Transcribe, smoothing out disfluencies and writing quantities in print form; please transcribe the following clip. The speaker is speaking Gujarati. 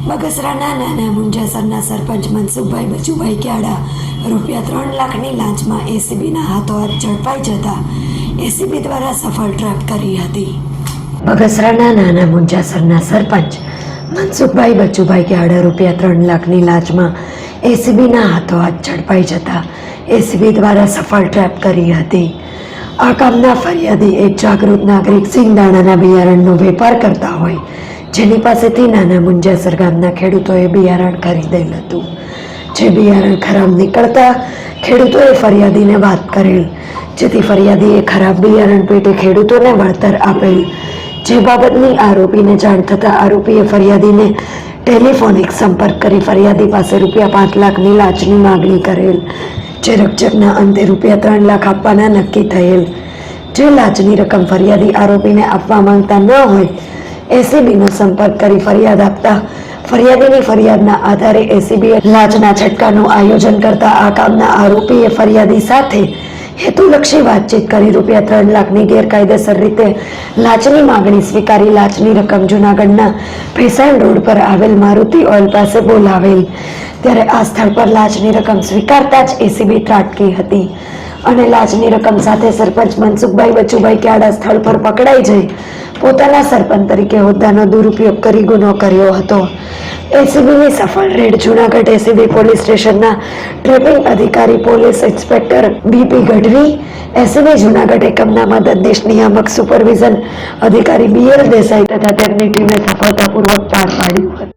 બગસરાના નાના મુંજાસરના સરપંચ મનસુખભાઈ બચુભાઈ ક્યાડા ₹3 લાખની લાંચમાં એસીબીના હાથોહાથ ઝડપાઈ જતા એસીબી દ્વારા સફળ ટ્રેપ કરી હતી। બગસરાના નાના મુંજાસરના સરપંચ મનસુખભાઈ બચુભાઈ ક્યાડા ₹3 લાખની લાંચમાં એસીબીના હાથોહાથ ઝડપાઈ જતા એસીબી દ્વારા સફળ ટ્રેપ કરી હતી। આ કામના ફરિયાદી એક જાગૃત નાગરિક સિંગદાણાના બિયારણનો વેપાર કરતા હોય, જેની પાસેથી નાના મુંજાસર ગામના ખેડૂતોએ બિયારણ ખરીદેલ હતું। જે બિયારણ ખરાબ નીકળતા ખેડૂતોએ ફરિયાદીને વાત કરેલ, જેથી ફરિયાદીએ ખરાબ બિયારણ પેટે ખેડૂતોને વળતર આપેલ। જે બાબતની આરોપીને જાણ થતાં આરોપીએ ફરિયાદીને ટેલિફોનિક સંપર્ક કરી ફરિયાદી પાસે ₹5 લાખની લાંચની માગણી કરેલ। જે રકઝકના અંતે ₹3 લાખ આપવાના નક્કી થયેલ। જે લાંચની રકમ ફરિયાદી આરોપીને આપવા માંગતા ન હોય, એસીબીનો સંપર્ક કરી ફરિયાદ આપતા ફરિયાદીની ફરિયાદના આધારે એસીબીએ લાંચના છટકાનું આયોજન કરતા આ કામના આરોપીએ ફરિયાદી સાથે હેતુલક્ષી વાતચીત કરી ₹3 લાખની ગેરકાયદેસર રીતે લાંચની માગણી સ્વીકારી લાંચની રકમ જૂનાગઢના ભેસાણ રોડ પર આવેલ મારુતિ ઓઇલ પાસે બોલાવેલ। ત્યારે આ સ્થળ પર લાંચની રકમ સ્વીકારતા જ એસીબી ત્રાટકી હતી અને લાંચની રકમ સાથે સરપંચ મનસુખભાઈ બચુભાઈ ક્યાડા સ્થળ પર પકડાઈ જઈ પોતાના સરપંચ તરીકે હોદ્દાનો દુરુપયોગ કરી ગુનો કર્યો હતો। એસીબીની સફળ રેડ જૂનાગઢ એસીબી પોલીસ સ્ટેશનના ટ્રેપિંગ અધિકારી police inspector BP Gadhvi, ACB Junagadh એકમના મદદનીશ નિયામક સુપરવિઝન અધિકારી બીએલ દેસાઈ તથા તેમની ટીમે સફળતાપૂર્વક પાર પાડ્યું હતું।